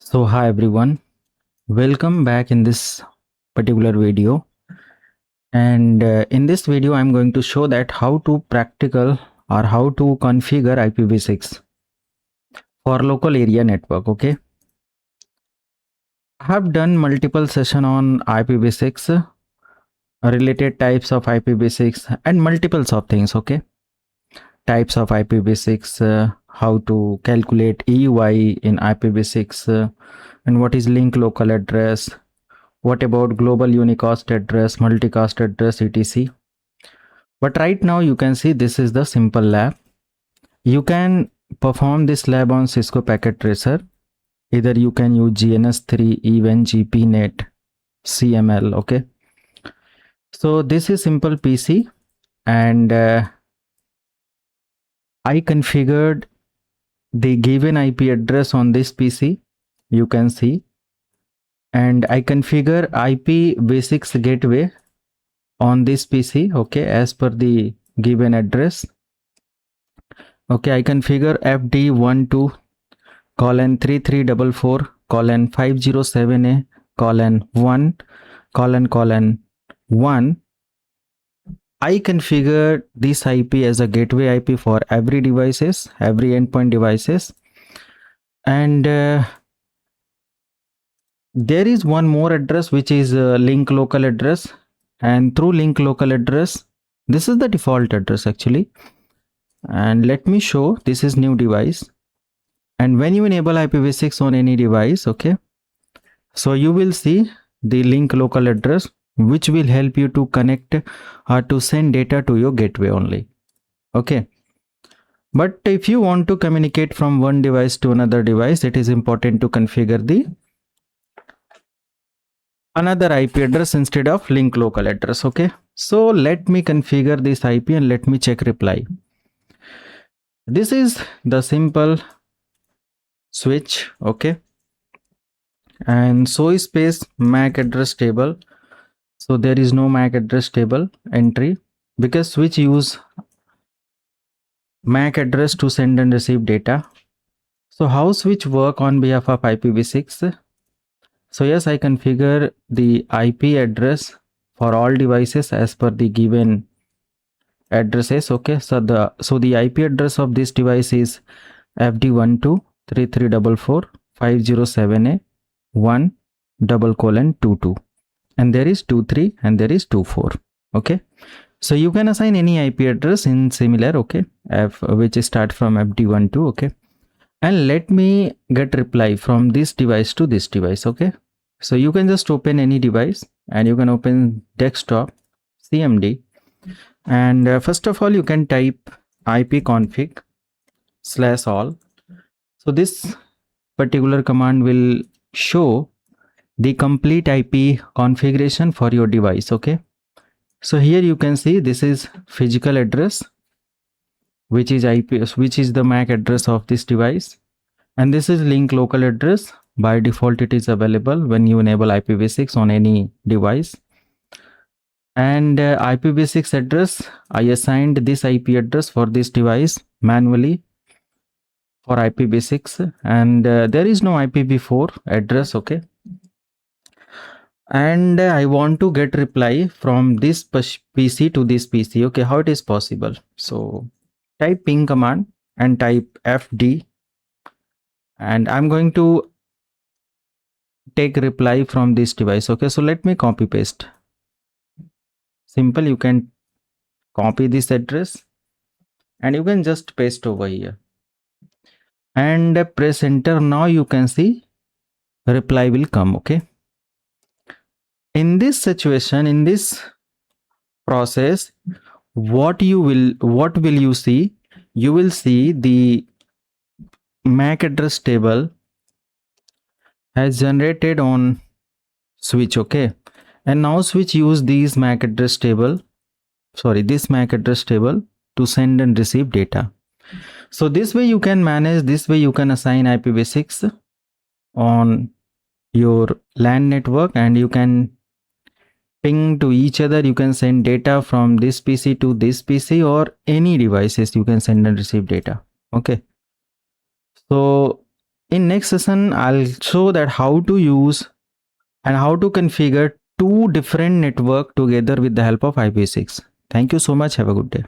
So hi everyone, welcome back in this particular video. And in this video I'm going to show that how to practical or how to configure IPv6 for local area network. Okay, I have done multiple session on IPv6, related types of IPv6 and multiples of things. Okay, types of IPv6, how to calculate EUI in IPv6, and what is link local address. What about global unicast address, multicast address, etc. But right now you can see this is the simple lab. You can perform this lab on Cisco Packet Tracer. Either you can use GNS3, even GPNet, CML. Okay. So this is simple PC, and I configured the given IP address on this PC. You can see, and I configure IPv6 gateway on this PC. Okay, as per the given address. Okay, I configure FD12 colon 3344 colon 507A colon 1 colon 1. I configure this IP as a gateway IP for every devices, every endpoint devices. And there is one more address which is link local address, and through link local address, this is the default address actually. And let me show, this is new device. And when you enable IPv6 on any device, okay, so you will see the link local address, which will help you to connect or to send data to your gateway only. Okay. But if you want to communicate from one device to another device, it is important to configure the another IP address instead of link local address. Okay. So let me configure this IP and let me check reply. This is the simple switch. Okay. And so space MAC address table. So there is no MAC address table entry because switch use MAC address to send and receive data. So how switch work on behalf of IPv6? So yes, I configure the IP address for all devices as per the given addresses. Okay, so the IP address of this device is FD1233445078 1 double colon 22, and there is 23 and there is 24. Okay, so you can assign any IP address in similar. Okay, which start from FD12. Okay, and let me get reply from this device to this device. Okay, so you can just open any device and you can open desktop CMD, and first of all you can type ipconfig/all. So this particular command will show the complete IP configuration for your device. Okay, so here you can see this is physical address, which is the MAC address of this device, and this is link local address. By default it is available when you enable IPv6 on any device. And IPv6 address, I assigned this IP address for this device manually for IPv6, and there is no IPv4 address. Okay, and I want to get reply from this PC to this PC. Okay, how it is possible? So type ping command and type FD, and I'm going to take reply from this device. Okay, so let me copy paste. Simple, you can copy this address and you can just paste over here and press enter. Now you can see reply will come. Okay, in this situation, in this process, what will you see? You will see the MAC address table has generated on switch. Okay, and now switch use these MAC address table, this MAC address table to send and receive data. So this way you can manage, this way you can assign IPv6 on your LAN network, and you can ping to each other. You can send data from this PC to this PC, or any devices you can send and receive data. Okay, so In next session, I'll show that how to use and how to configure two different network together with the help of IPv6. Thank you so much. Have a good day.